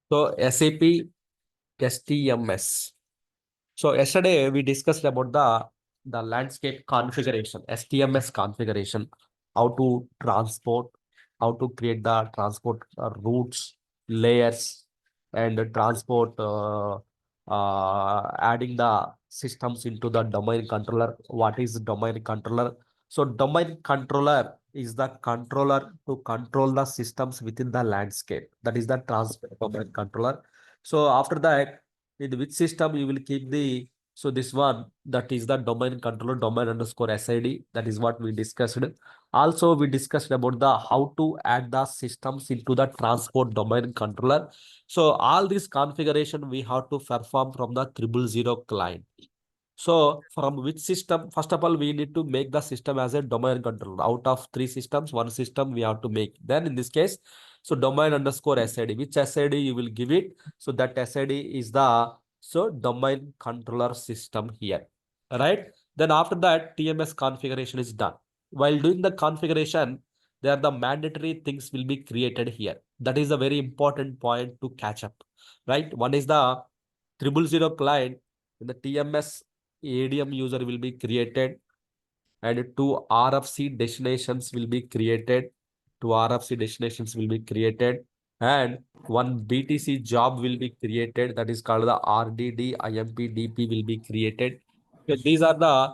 So SAP STMS. So yesterday we discussed about the landscape configuration, STMS configuration, how to transport, how to create the transport routes, layers, and transport adding the systems into the domain controller. What is domain controller? So domain controller is the controller to control the systems within the landscape. That is the transport domain controller. So after that, in which system you will keep the, so this one, that is the domain controller, domain underscore SID. That is what we discussed. Also, we discussed about the how to add the systems into the transport domain controller. So all this configuration we have to perform from the 000 client. So from which system, first of all, we need to make the system as a domain controller. Out of three systems, one system we have to make. Then in this case, so domain underscore SID, which SID you will give it. So that SID is the, so domain controller system here, right? Then after that, TMS configuration is done. While doing the configuration, there are the mandatory things will be created here. That is a very important point to catch up, right? One is the 000 client in the TMS ADM user will be created, and two RFC destinations will be created. Two RFC destinations will be created, and one BTC job will be created. That is called the RDD IMP DP will be created. So these are the,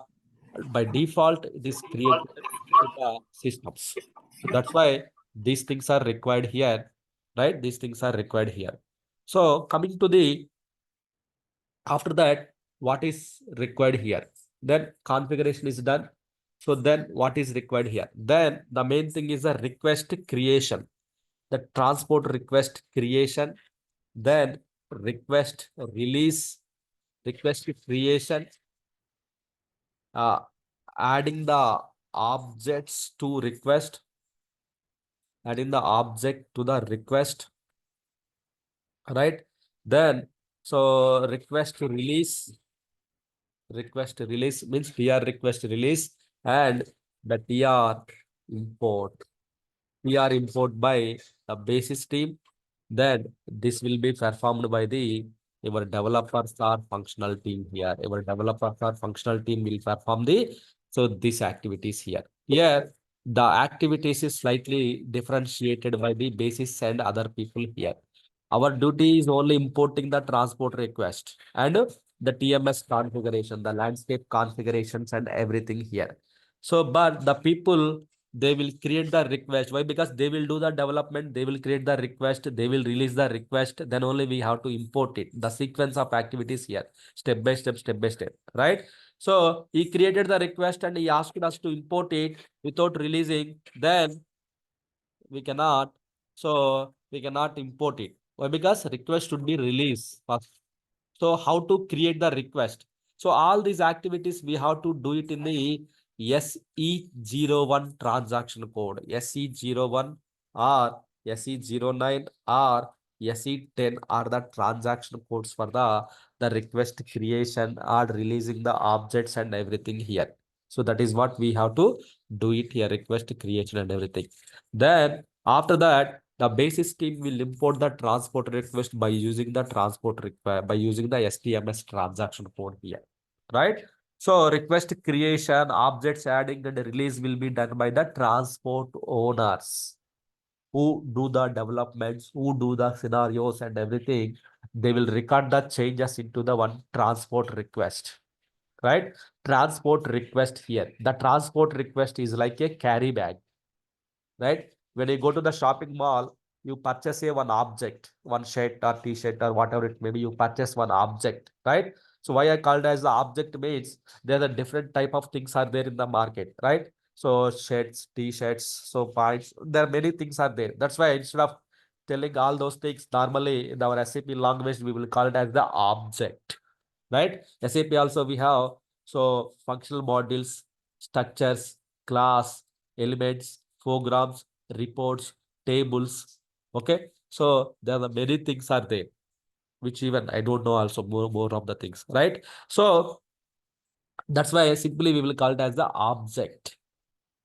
by default, it is created in the systems. So that's why these things are required here, right? These things are required here. So coming to the, after that, what is required here? Then configuration is done. So then what is required here? Then the main thing is the request creation, the transport request creation, then request release, request creation, uh, adding the objects to request, adding the object to the request, right? Then, so request release means TR request release, and the TR import. TR import by the basis team. Then this will be performed by the your developers or functional team here. Your developers or functional team will perform the, so these activities here. Here the activities is slightly differentiated by the basis and other people here. Our duty is only importing the transport request and the TMS configuration, the landscape configurations and everything here. So, but the people, they will create the request. Why? Because they will do the development, they will create the request, they will release the request, then only we have to import it. The sequence of activities here, step by step, right? So he created the request and he asked us to import it without releasing, then we cannot, so we cannot import it. Why? Because request should be released first. So how to create the request? So all these activities we have to do it in the SE01 transaction code, SE01 or SE09 or SE10 are the transaction codes for the request creation or releasing the objects and everything here. So that is what we have to do it here, request creation and everything. Then after that, the basis team will import the transport request by using the transport require by using the STMS transaction code here, right? So request creation, objects adding and release will be done by the transport owners who do the developments, who do the scenarios and everything. They will record the changes into the one transport request, right? Transport request here. The transport request is like a carry bag, right? When you go to the shopping mall, you purchase a one object, one shirt or t-shirt or whatever it may be, you purchase one object, right? So why I called as the object means there are different type of things are there in the market, right? So shirts, t-shirts, so pants, there are many things are there. That's why instead of telling all those things, normally in our SAP language, we will call it as the object, right? SAP also we have, so functional modules, structures, class, elements, programs, reports, tables. Okay. So there are many things are there, which even I don't know also more of the things, right? So that's why simply we will call it as the object,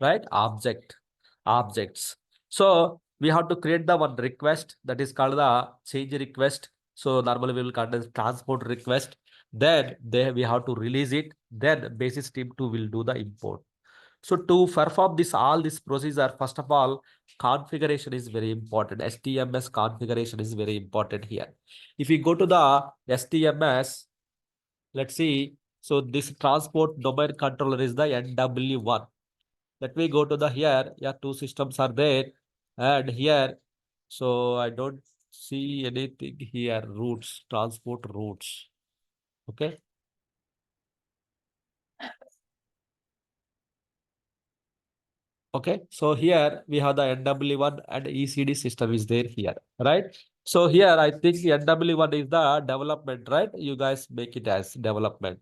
right? Objects. So We have to create the one request that is called the change request. So normally we will call it transport request. Then we have to release it. Then basis team 2 will do the import. So to perform this all this procedure, first of all, configuration is very important. STMS configuration is very important here. If we go to the STMS, let's see. So this transport domain controller is the NW1. Let me go to the here. Yeah, two systems are there. And here, so I don't see anything here. Routes, transport routes. Okay. Okay. So here we have the NW1 and ECD system is there here. Right. So here I think NW1 is the development, right? You guys make it as development.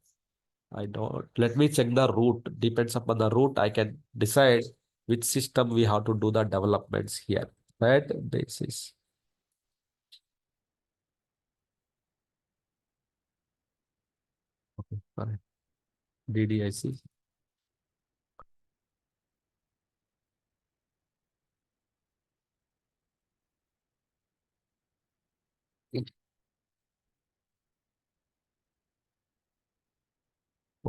I don't. Let me check the route. Depends upon the route. I can decide which system we have to do the developments here. Right. This is okay. Fine. DDIC.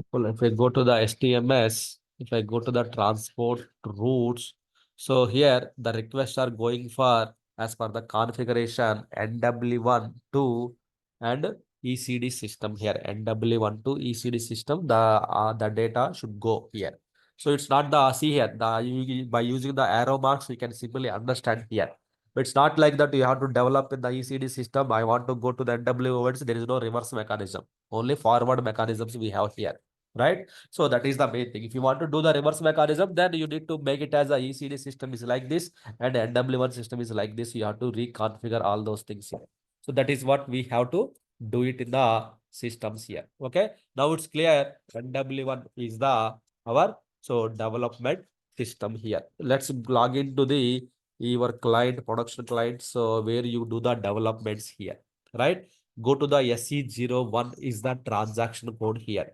If I go to the STMS, if I go to the transport routes, so here the requests are going for as per the configuration NW1 2 and ECD system here. NW1 to ECD system, the data should go here. So it's not the see here. By using the arrow marks, we can simply understand here. But it's not like that you have to develop in the ECD system. I want to go to the NW1, there is no reverse mechanism. Only forward mechanisms we have here, right? So that is the main thing. If you want to do the reverse mechanism, then you need to make it as a ECD system is like this and NW1 system is like this. You have to reconfigure all those things here. So that is what we have to do it in the systems here. Okay. Now it's clear. NW1 is the our so development system here. Let's log into the your client production client. So where you do the developments here, right? Go to the SE01 is the transaction code here.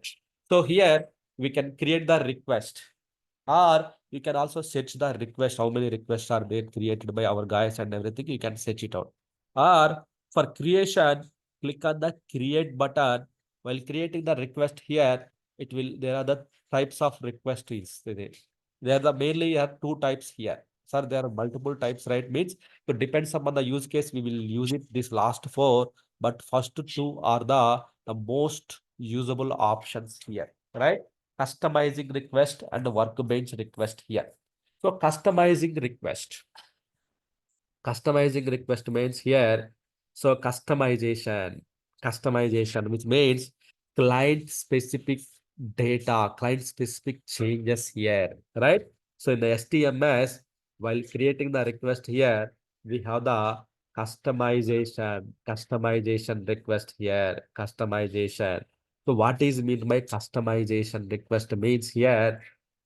So here we can create the request or you can also search the request, how many requests are there created by our guys and everything. You can search it out. Or for creation, click on the create button. While creating the request here, there are the types of requests is there. There are the mainly have two types here. Sir, there are multiple types, right? Means it depends upon the use case. We will use it this last four, but first two are the most usable options here, right? Customizing request and workbench request here. So customizing request. Customizing request means here. So customization, which means client specific data, client specific changes here, right? So in the STMS, while creating the request here, we have the customization request here, customization. So what is mean by customization request means here?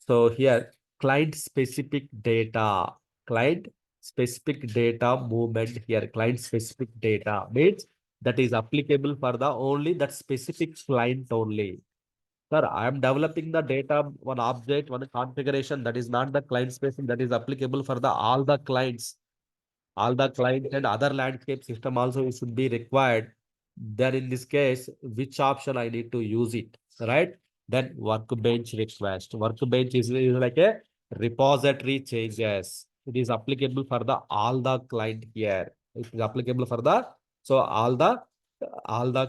So here, client specific data, client specific data movement here. Client specific data means that is applicable for the only that specific client only. Sir, I am developing the data, one object, one configuration that is not the client specific, that is applicable for the all the clients, all the client and other landscape system also should be required. Then in this case, which option I need to use it, right? Then workbench request. Workbench is like a repository changes. It is applicable for the all the client here. It is applicable for the so all the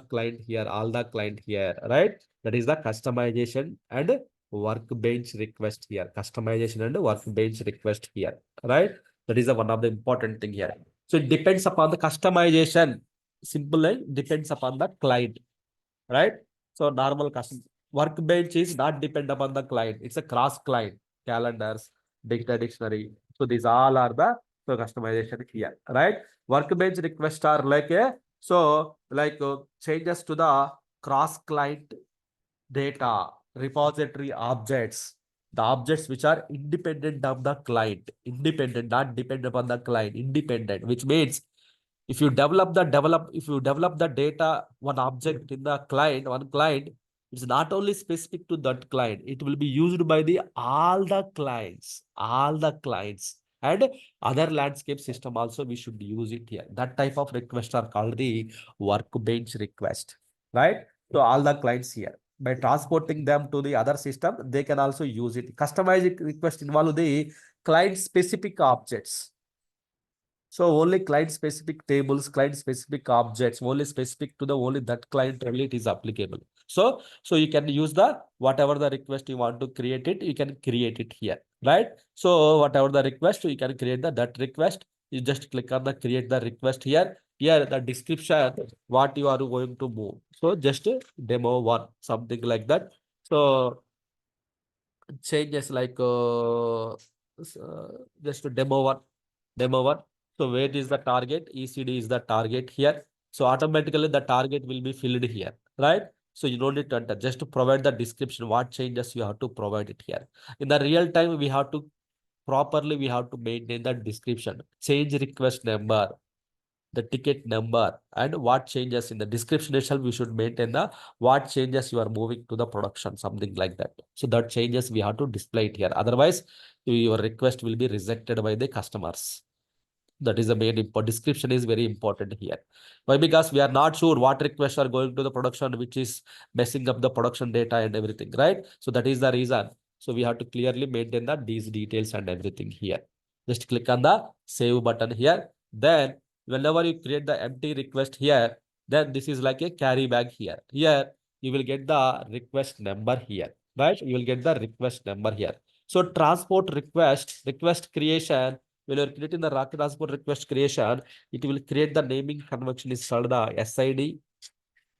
client here, all the client here, right? That is the customization and workbench request here. Customization and workbench request here, right? That is the one of the important thing here. So it depends upon the customization. Simply depends upon the client, right? So normal custom workbench is not depend upon the client. It's a cross client, calendars, dictionary. So these all are the so customization here, right? Workbench requests are like a so like changes to the cross client data, repository objects, the objects which are independent of the client, independent, not dependent upon the client, independent, which means if you develop the data, one object in the client, one client, it's not only specific to that client, it will be used by the all the clients, all the clients. and other landscape system also we should use it here. That type of requests are called the workbench request, right? So all the clients here, by transporting them to the other system, they can also use it. Customized request involve the client specific objects. So only client specific tables, client specific objects, only specific to the only that client only it is applicable. So you can use the whatever the request you want to create it, you can create it here, right? So whatever the request, you can create that request. You just click on the create the request here. Here the description, what you are going to move. So just demo one, something like that. So changes like just to demo one. So where is the target? ECD is the target here. So automatically the target will be filled here, right? So you don't need to enter, just to provide the description, what changes you have to provide it here. In the real time, we have to properly, we have to maintain the description, change request number, the ticket number, and what changes in the description itself. We should maintain the what changes you are moving to the production, something like that. So that changes we have to display it here. Otherwise, your request will be rejected by the customers. That is the main important. Description is very important here. Why? Because we are not sure what requests are going to the production, which is messing up the production data and everything, right? So that is the reason. So we have to clearly maintain that these details and everything here. Just click on the save button here. Then whenever you create the empty request here, then this is like a carry bag here. Here you will get the request number here, right? You will get the request number here. So transport request creation, when you're creating the rocket transport request creation, it will create the naming convention is called the SID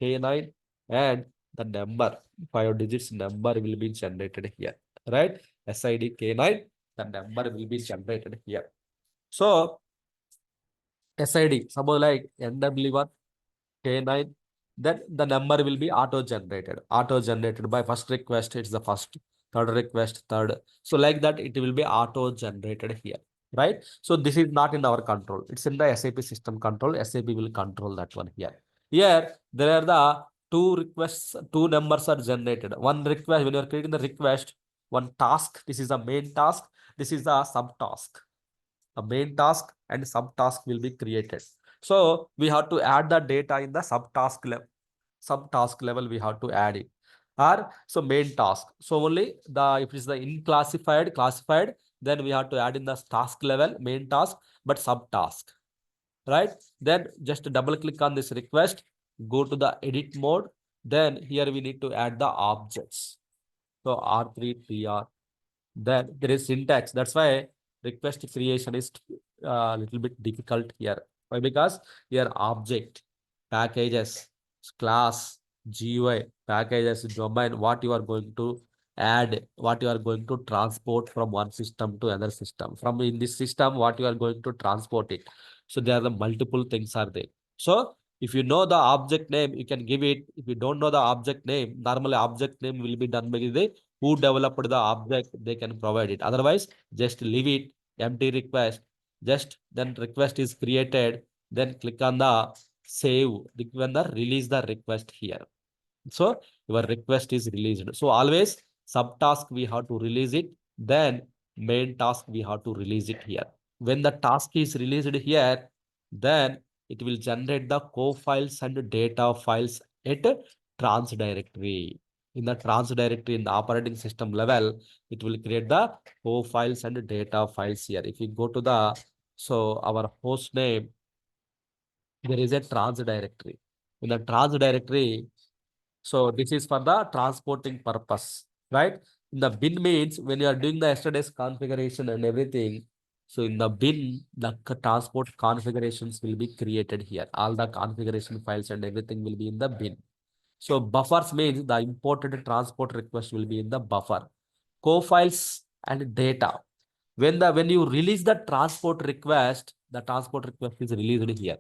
K9 and the number, 5 digits number will be generated here, right? SID K9, the number will be generated here. So SID, suppose like NW1 K9, then the number will be auto-generated by first request, it's the first, third request, third. So like that, it will be auto-generated here, right? So this is not in our control. It's in the SAP system control. SAP will control that one here. Here, there are the two requests, two numbers are generated. One request, when you are creating the request, one task, this is the main task, this is the subtask. A main task and subtask will be created. So we have to add the data in the subtask level. Subtask level we have to add it. Or so main task. So only the if it's the in classified, then we have to add in the task level, main task, but subtask. Right? Then just double click on this request, go to the edit mode. Then here we need to add the objects. So R3 PR. Then there is syntax. That's why request creation is a little bit difficult here. Why? Because here object, packages, class, GUI, packages, domain, what you are going to add, what you are going to transport from one system to another system. From in this system, what you are going to transport it. So there are the multiple things are there. So if you know the object name, you can give it. If you don't know the object name, normally object name will be done by the who developed the object, they can provide it. Otherwise, just leave it empty request. Just then request is created. Then click on the save. When the release the request here. So your request is released. So always subtask we have to release it. Then main task we have to release it here. When the task is released here, then it will generate the co-files and data files at trans directory. In the trans directory in the operating system level, it will create the co-files and data files here. If you go to the our host name, there is a trans directory. In the trans directory, so this is for the transporting purpose, right? In the bin means when you are doing the yesterday's configuration and everything, so in the bin, the transport configurations will be created here. All the configuration files and everything will be in the bin. So buffers means the imported transport request will be in the buffer. Co-files and data. When you release the transport request, the transport request is released here.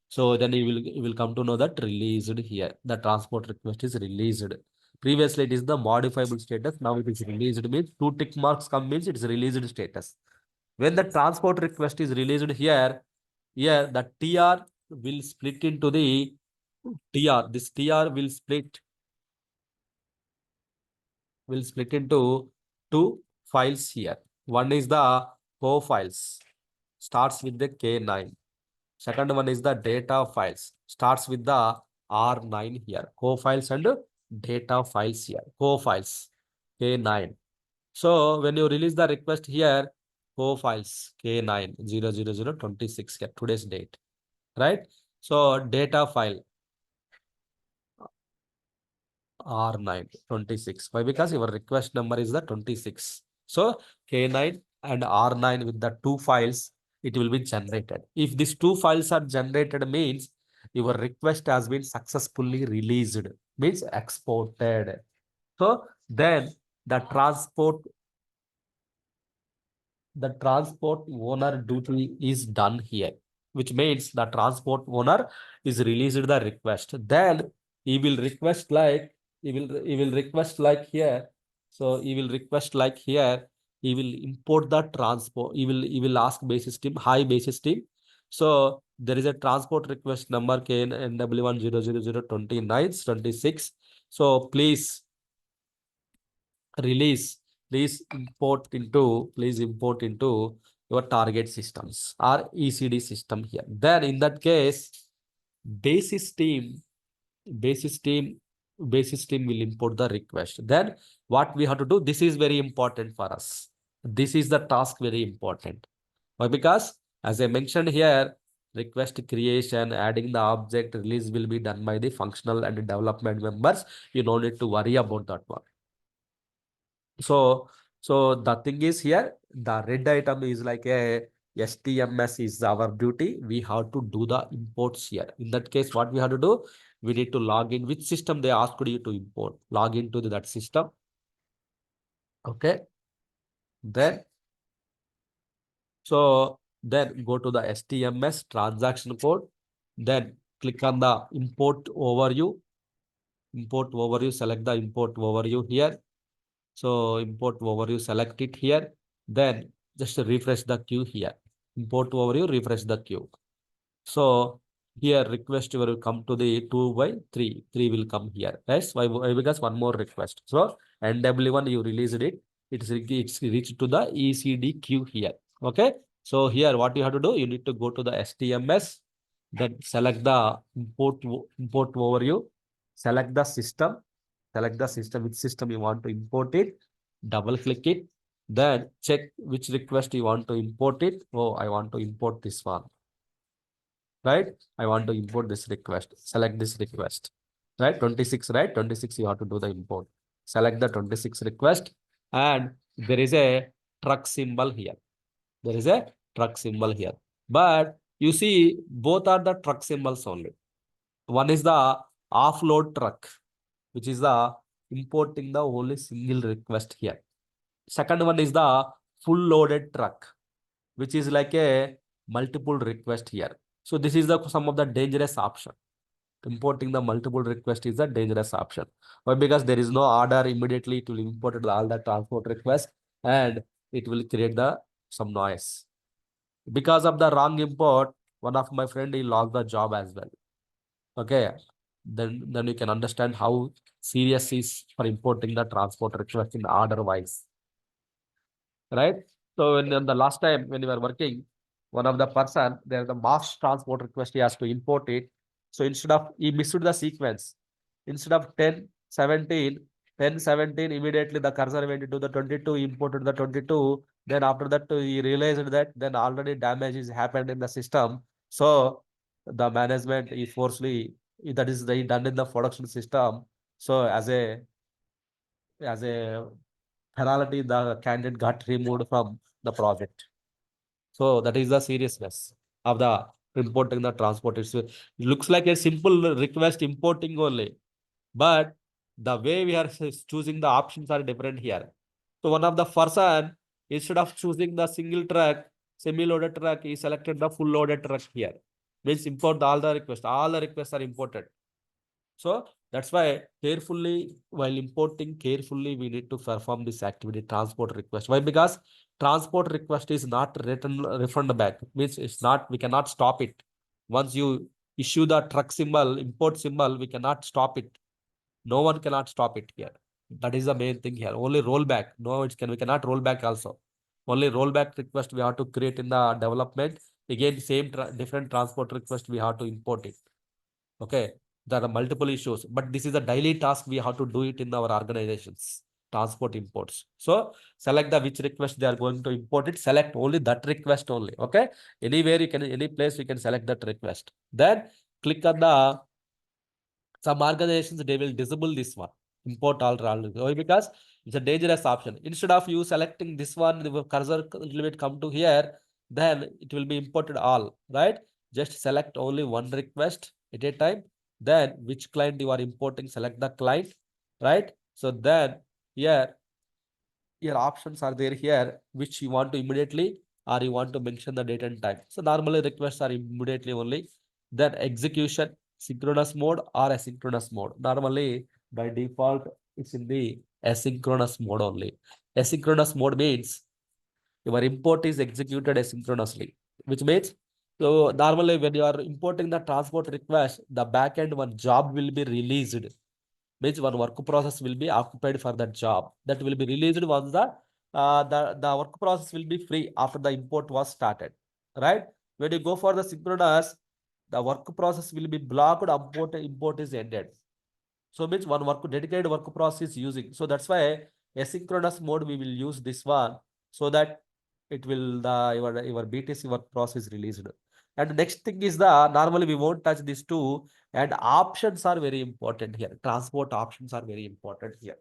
So then you will come to know that released here. The transport request is released. Previously it is the modifiable status. Now it is released means two tick marks come means it is released status. When the transport request is released here, the TR will split into the TR. This TR will split into two files here. One is the co-files, starts with the K9. Second one is the data files, starts with the R9 here. Co-files and data files here. Co-files, K9. So when you release the request here, co-files K9 00026 here, today's date, right? So data file R9 26. Why? Because your request number is the 26. So K9 and R9 with the two files, it will be generated. If these two files are generated means your request has been successfully released, means exported. So then the transport owner duty is done here, which means the transport owner is released the request. Then he will request like he will request like here. So he will request like here. He will import the transport. He will ask basis team, hi basis team. So there is a transport request number KNW100002926. So please import into your target systems or ECD system here. Then in that case, basis team, basis team, basis team will import the request. Then what we have to do, this is very important for us. This is the task very important. Why? Because as I mentioned here, request creation, adding the object, release will be done by the functional and development members. You don't need to worry about that one. So the thing is here, the red item is like a STMS is our duty. We have to do the imports here. In that case, what we have to do, we need to log in which system they asked you to import. Log into that system. Okay. Then then go to the STMS transaction code. Then click on the import overview. Import overview, select the import overview here. So import overview, select it here. Then just refresh the queue here. Import overview, refresh the queue. So here request will come to the 2 by 3. 3 will come here. Yes, why? Because one more request. So NW1 you released it. It's reached to the ECD queue here. Okay. So here what you have to do, you need to go to the STMS. Then select the import overview. Select the system. Select the system, which system you want to import it. Double click it. Then check which request you want to import it. Oh, I want to import this one. Right? I want to import this request. Select this request. Right? 26, right? 26, you have to do the import. Select the 26 request. And there is a truck symbol here. There is a truck symbol here. But you see, both are the truck symbols only. One is the offload truck, which is the importing the only single request here. Second one is the full loaded truck, which is like a multiple request here. So this is the some of the dangerous option. Importing the multiple request is a dangerous option. Why? Because there is no order immediately to import all the transport request and it will create the some noise. Because of the wrong import, one of my friend he lost the job as well. Okay. Then you can understand how serious is for importing the transport request in order wise. Right? So when the last time when we were working, one of the person, there the mass transport request, he has to import it. So instead of, he missed the sequence. Instead of 10, 17, 10, 17, immediately the cursor went into the 22, imported the 22. Then after that, he realized that then already damage is happened in the system. So the management is forcefully, that is done in the production system. So as a penalty, the candidate got removed from the project. So that is the seriousness of the importing the transport. It looks like a simple request importing only, but the way we are choosing the options are different here. So one of the person, instead of choosing the single truck, semi-loaded truck, he selected the full loaded truck here. Means import all the requests. All the requests are imported. So that's why carefully, while importing carefully, we need to perform this activity, transport request. Why? Because transport request is not refund back. Means it's not, we cannot stop it. Once you issue the truck symbol, import symbol, we cannot stop it. No one cannot stop it here. That is the main thing here. Only roll back. No, we cannot roll back also. Only rollback request we have to create in the development. Again, same different transport request we have to import it. Okay, there are multiple issues, but this is a daily task we have to do it in our organizations. Transport imports. So select the which request they are going to import it. Select only that request only. Okay, anywhere you can, any place you can select that request. Then click on the, some organizations they will disable this one, import all. Why? Because it's a dangerous option. Instead of you selecting this one, the cursor will come to here, then it will be imported all, right? Just select only one request at a time. Then which client you are importing, select the client, right? So then here your options are there here, which you want to immediately or you want to mention the date and time. So normally requests are immediately only. Then execution, synchronous mode or asynchronous mode. Normally by default, it's in the asynchronous mode only. Asynchronous mode means your import is executed asynchronously, which means, so normally when you are importing the transport request, the backend one job will be released, means one work process will be occupied for that job. That will be released once the work process will be free after the import was started, right? When you go for the synchronous, the work process will be blocked, import is ended. So means one work dedicated work process using. So that's why asynchronous mode we will use this one, so that it will the your BTC work process released. And next thing is the, normally we won't touch these two, and options are very important here. Transport options are very important here.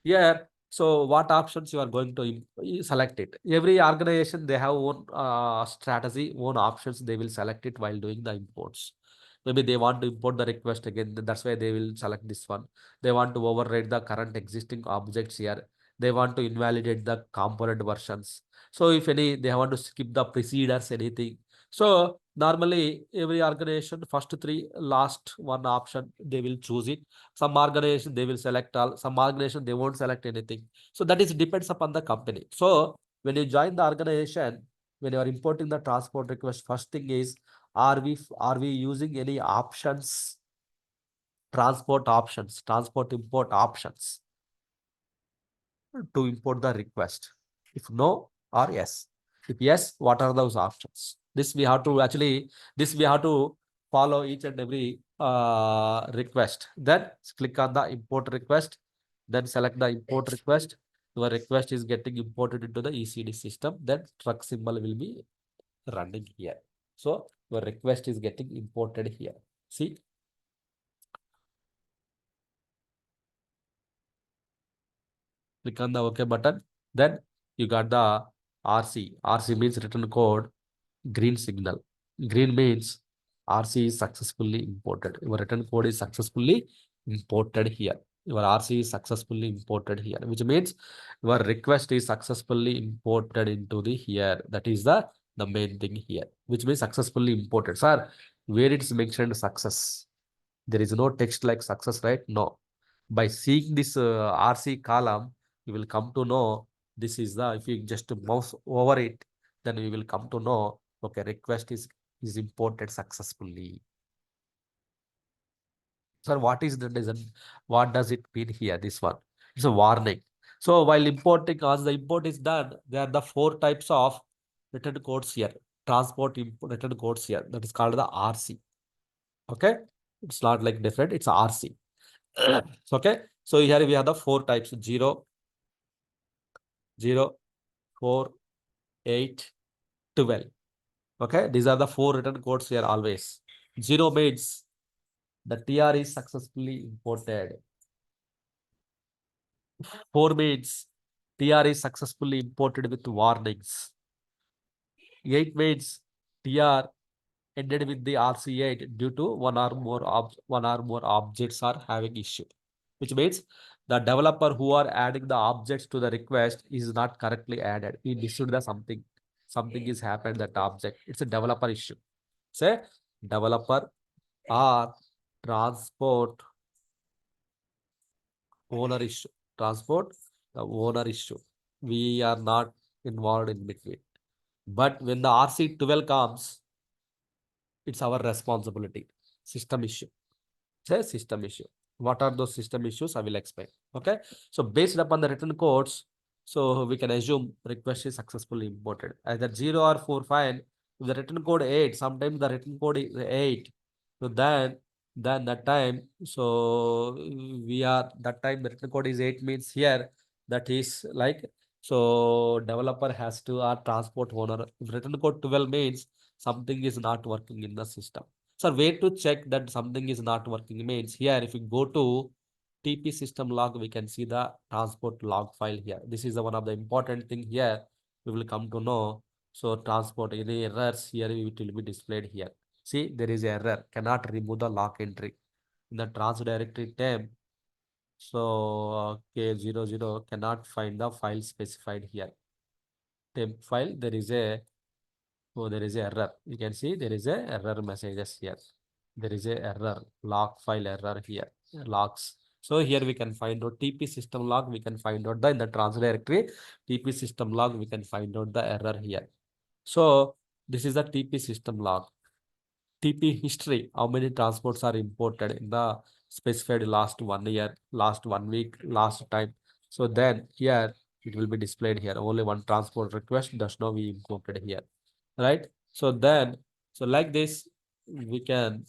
Yeah. So what options you are going to select it? Every organization they have own strategy, own options. They will select it while doing the imports. Maybe they want to import the request again. That's why they will select this one. They want to override the current existing objects here. They want to invalidate the component versions. So if any, they want to skip the preceders, anything. So normally every organization, first three, last one option, they will choose it. Some organization they will select all, some organization they won't select anything. So that is depends upon the company. So when you join the organization, when you are importing the transport request, first thing is, are we using any options, transport import options to import the request? If no or yes. If yes, what are those options? This we have to actually, this we have to follow each and every request. Then click on the import request. Then select the import request. Your request is getting imported into the ECD system. Then truck symbol will be running here. So your request is getting imported here. See, click on the OK button. Then you got the RC. RC means written code, green signal. Green means RC is successfully imported. Your written code is successfully imported here. Your RC is successfully imported here, which means your request is successfully imported into the here. That is the main thing here, which means successfully imported. Sir, where it's mentioned success, there is no text like success, right? No. By seeing this RC column, you will come to know this is the, if you just mouse over it, then we will come to know, okay, request is imported successfully. Sir, what is the reason? What does it mean here? This one, it's a warning. So while importing, as the import is done, there are the four types of written codes here. Transport import written codes here. That is called the RC. Okay, it's not like different. It's RC. Okay, so here we have the four types: 0, 0, 4, 8, 12. Okay, these are the four written codes here always. 0 means the TR is successfully imported. 4 means TR is successfully imported with warnings. 8 means TR ended with the RC8 due to one or more objects are having issue, which means the developer who are adding the objects to the request is not correctly added. He issued the something is happened that object. It's a developer issue. Say developer or transport owner issue. Transport the owner issue. We are not involved in between. But when the RC12 comes, it's our responsibility. System issue. Say system issue. What are those system issues? I will explain. Okay. So based upon the written codes, So we can assume request is successfully imported. Either 0 or 4 fine. If the written code 8, sometimes the written code is 8. So then that time, so we are that time the written code is 8 means here that is like, so developer has to or transport owner. If written code 12 means something is not working in the system. So way to check that something is not working means here if you go to TP system log, we can see the transport log file here. This is the one of the important thing here. We will come to know. So transport any errors here, it will be displayed here. See, there is error. Cannot remove the log entry in the trans directory tab. So K00 cannot find the file specified here. Temp file, there is a there is a error. You can see there is a error messages here. There is a error, log file error here, logs. So here we can find out TP system log. We can find out the in the trans directory TP system log. We can find out the error here. So this is the TP system log. TP history, how many transports are imported in the specified last 1 year, last 1 week, last time. So then here it will be displayed here. Only one transport request does not be imported here, right? So then, so like this, we can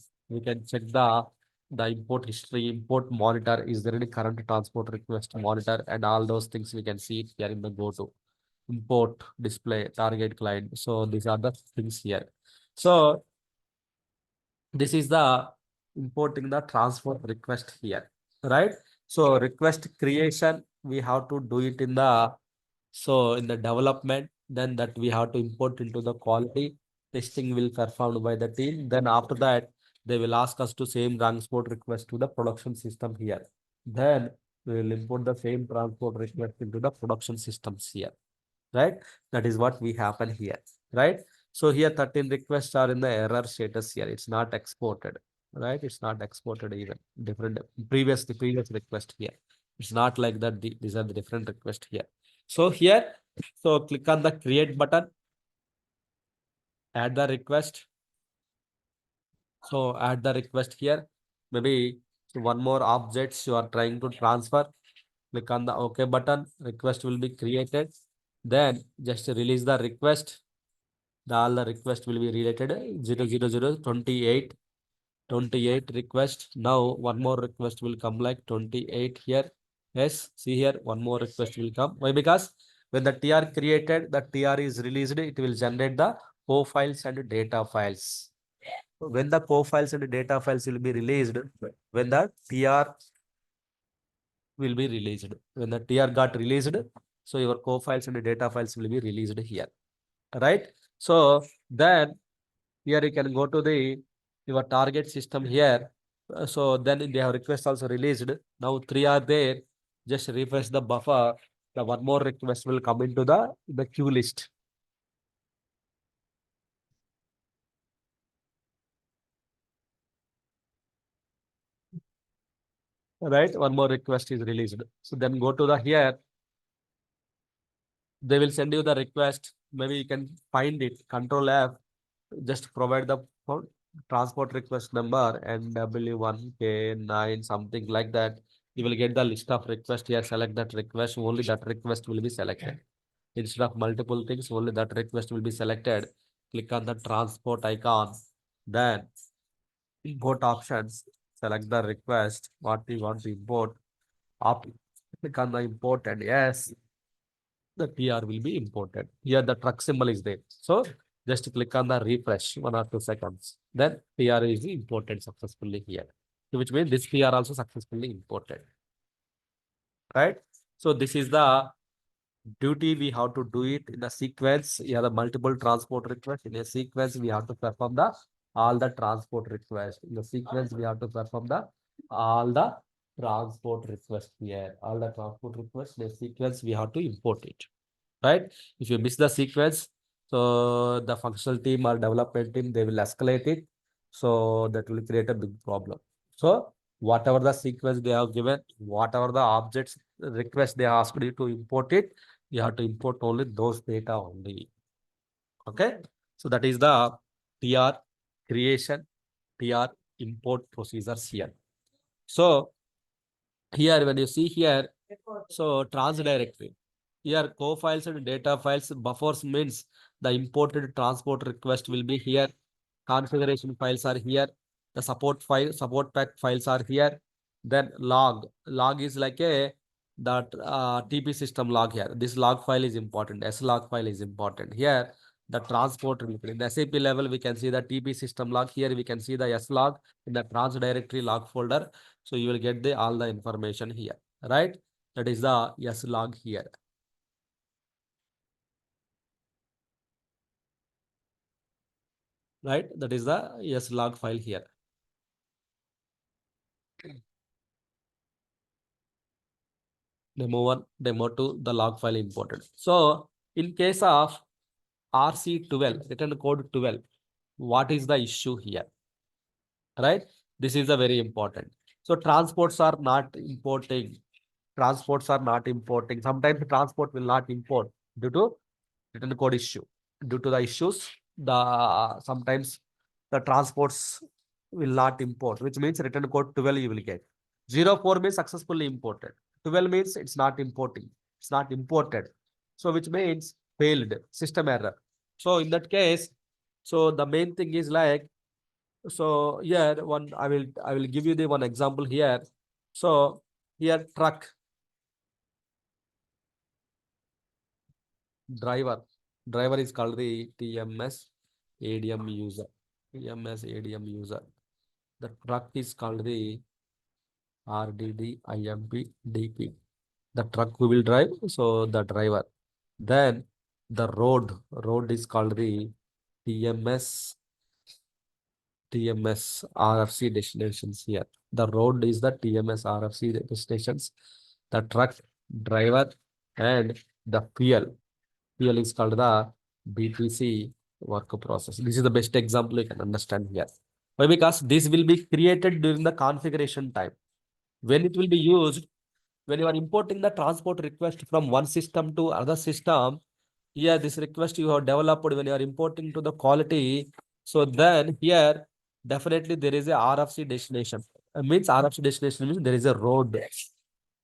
check the import history, import monitor. Is there any current transport request monitor and all those things we can see it here in the go to import display target client. So these are the things here. So this is the importing the transport request here, right? So request creation, we have to do it in the, so in the development, then that we have to import into the quality testing will performed by the team. Then after that, they will ask us to same transport request to the production system here. Then we will import the same transport request into the production systems here, right? That is what we happen here, right? So here 13 requests are in the error status here. It's not exported, right? It's not exported even. Different the previous request here. It's not like that. These are the different request here. So here, so click on the create button, add the request. So add the request here. Maybe one more objects you are trying to transfer. Click on the OK button. Request will be created. Then just release the request. All the request will be related 00028 request. Now one more request will come like 28 here. Yes, see here one more request will come. Why? Because when the TR created, the TR is released, it will generate the co files and data files. When the co files and data files will be released, when the TR will be released, when the TR got released, so your co files and data files will be released here, right? So then here you can go to the your target system here. So then they have request also released. Now 3 are there. Just refresh the buffer. The one more request will come into the queue list. Right? One more request is released. So then go to the here. They will send you the request. Maybe you can find it. Control F. Just provide the transport request number NW1K9 something like that. You will get the list of request here. Select that request. Only that request will be selected. Instead of multiple things, only that request will be selected. Click on the transport icon. Then import options. Select the request. What you want to import. Click on the import and yes, the TR will be imported. Here the truck symbol is there. So just click on the refresh 1 or 2 seconds. Then TR is imported successfully here. Which means this TR also successfully imported. Right? So this is the duty we have to do it in a sequence. You have the multiple transport requests. In a sequence, we have to perform the all the transport requests. In the sequence, we have to perform the all the transport requests here. All the transport requests in a sequence, we have to import it. Right? If you miss the sequence, so the functional team or development team, they will escalate it. So that will create a big problem. So whatever the sequence they have given, whatever the objects request they asked you to import it, you have to import only those data only. Okay. So that is the TR creation, TR import procedures here. So here, when you see here, so trans directory. Here, co-files and data files, buffers means the imported transport request will be here. Configuration files are here. The support pack files are here. Then log is like a that TP system log here. This log file is important. S log file is important. Here, the transport related. In the SAP level, we can see the TP system log. Here, we can see the S log in the trans directory log folder. So you will get the all the information here, right? That is the S log here. Right? That is the S log file here. Demo 1, demo 2, the log file important. So in case of RC12, written code 12, what is the issue here? Right? This is a very important. So transports are not importing. Transports are not importing. Sometimes transport will not import due to written code issue. Due to the issues, the sometimes the transports will not import, which means written code 12 you will get. 04 means successfully imported. 12 means it's not importing. It's not imported. So which means failed system error. So in that case, so the main thing is like, so here one I will give you the one example here. So here driver driver is called the TMS ADM user. TMS ADM user. The truck is called the RDD IMP DP. The truck who will drive, so the driver. Then the road is called the TMS TMS RFC destinations here. The road is the TMS RFC destinations. The truck driver and the fuel. Fuel is called the BTC work process. This is the best example you can understand here. Why? Because this will be created during the configuration time. When it will be used, when you are importing the transport request from one system to other system, here this request you have developed when you are importing to the quality. So then here, definitely there is a RFC destination. Means RFC destination means there is a road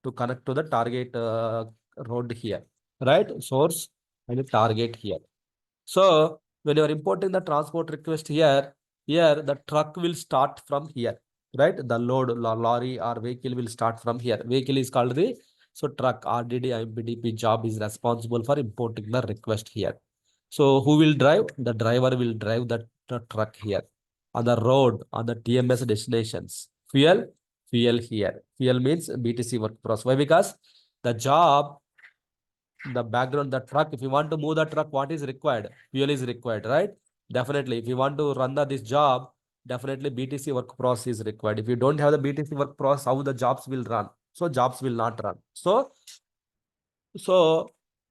to connect to the target road here, right? Source and target here. So when you are importing the transport request here the truck will start from here, right? The lorry or vehicle will start from here. Vehicle is called the, so truck RDD IMPDP job is responsible for importing the request here. So who will drive? The driver will drive the truck here on the road on the TMS destinations. Fuel here. Fuel means BTC work process. Why? Because the job, the background, the truck, if you want to move the truck, what is required? Fuel is required, right? Definitely. If you want to run this job, definitely BTC work process is required. If you don't have the BTC work process, how the jobs will run? So jobs will not run. So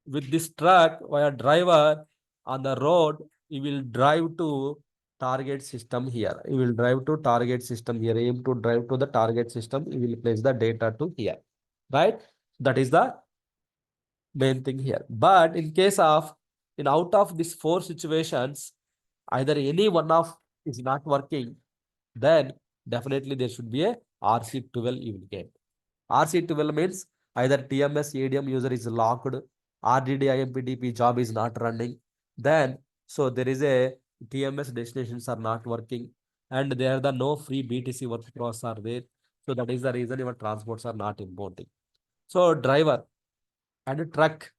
with this truck, via driver on the road, you will drive to target system here. You will drive to target system here. Aim to drive to the target system. You will place the data to here, right? That is the main thing here. But in case of, in out of these four situations, either any one of is not working, then definitely there should be a RC12 you will get. RC12 means either TMS ADM user is locked, RDD IMPDP job is not running, then so there is a TMS destinations are not working, and there are the no free BTC work process are there. So that is the reason your transports are not importing. So driver and truck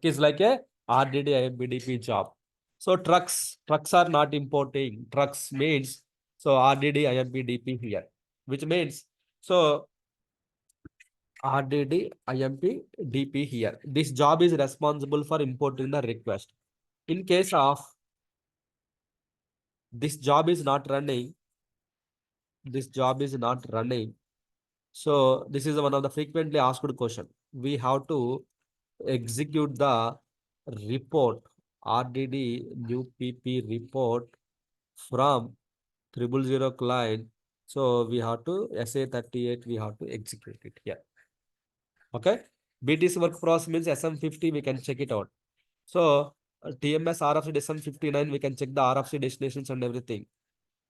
is like a RDD IMPDP job. So trucks are not importing. Trucks means so RDD IMPDP here, which means so RDD IMPDP here. This job is responsible for importing the request. In case of this job is not running, this job is not running. So this is one of the frequently asked question. We have to execute the report RDD new PP report from 000 client. So we have to SA38 we have to execute it here. Okay. BTC work process means SM50 we can check it out. So TMS RFC SM59 we can check the RFC destinations and everything.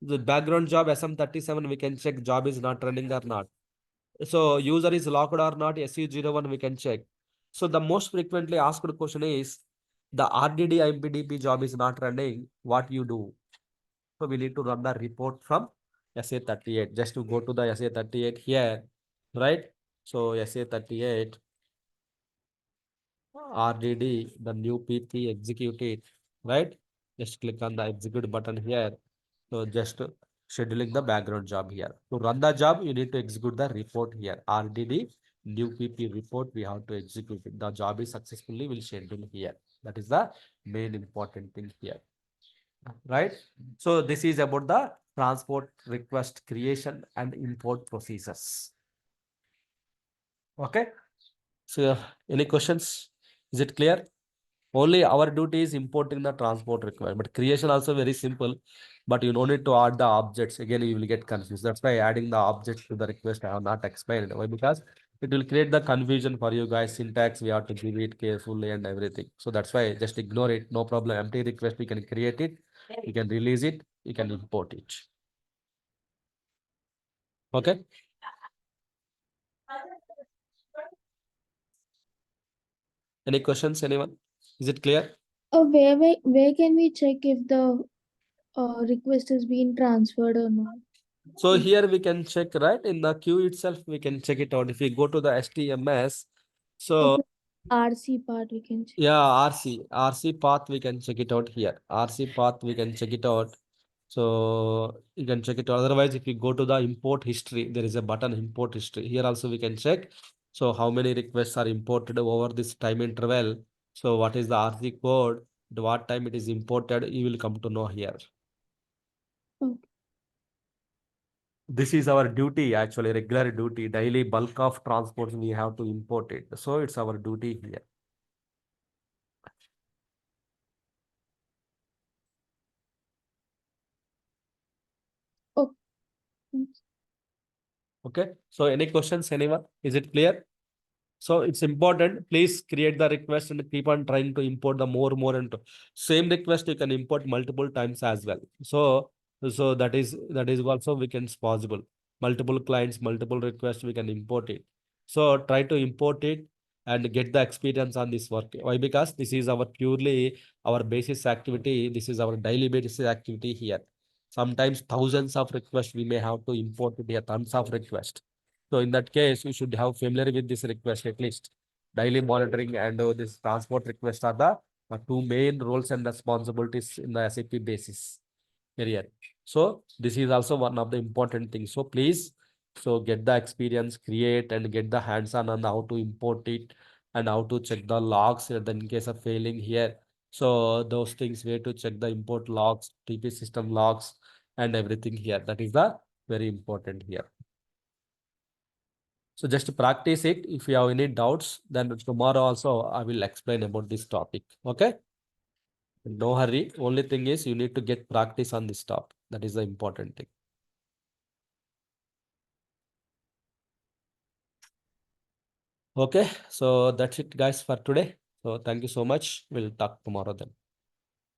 The background job SM37 we can check job is not running or not. So user is locked or not, SU01 we can check. So the most frequently asked question is the RDD IMPDP job is not running. What you do? So we need to run the report from SA38. Just to go to the SA38 here, right? So SA38 RDD, the new PP execute it, right? Just click on the execute button here. So just scheduling the background job here. To run the job, you need to execute the report here. RDD new PP report, we have to execute it. The job is successfully will schedule here. That is the main important thing here, right? So this is about the transport request creation and import procedures. Okay. So any questions? Is it clear? Only our duty is importing the transport requirement. But creation also very simple, but you don't need to add the objects. Again, you will get confused. That's why adding the objects to the request I have not explained. Why? Because it will create the confusion for you guys. Syntax, we have to give it carefully and everything. So that's why just ignore it. No problem. Empty request, we can create it. You can release it. You can import it. Okay. Any questions, anyone? Is it clear? Where can we check if the request has been transferred or not? So here we can check, right? In the queue itself, we can check it out. If we go to the STMS, so Okay, RC part we can check. yeah, RC path, we can check it out here. RC path, we can check it out. So you can check it out. Otherwise, if you go to the import history, there is a button import history. Here also we can check. So how many requests are imported over this time interval? So what is the RC code? At what time it is imported? You will come to know here. Okay. This is our duty, actually, regular duty. Daily bulk of transports we have to import it. So it's our duty here. Okay. Okay. So any questions, anyone? Is it clear? So it's important. Please create the request and keep on trying to import the more and same request you can import multiple times as well. So that is also we can possible. Multiple clients, multiple requests, we can import it. So try to import it and get the experience on this work. Why? Because this is our purely our basis activity. This is our daily basis activity here. Sometimes thousands of requests we may have to import it here, tons of requests. So in that case, you should have familiar with this request at least. Daily monitoring and this transport request are the two main roles and responsibilities in the SAP basis area. So this is also one of the important things. So please, so get the experience, create and get the hands-on on how to import it and how to check the logs in case of failing here. So those things where to check the import logs, TP system logs and everything here. That is the very important here. So just practice it. If you have any doubts, then tomorrow also I will explain about this topic. Okay. No hurry. Only thing is you need to get practice on this topic. That is the important thing. Okay. So that's it guys for today. So thank you so much. We'll talk tomorrow then.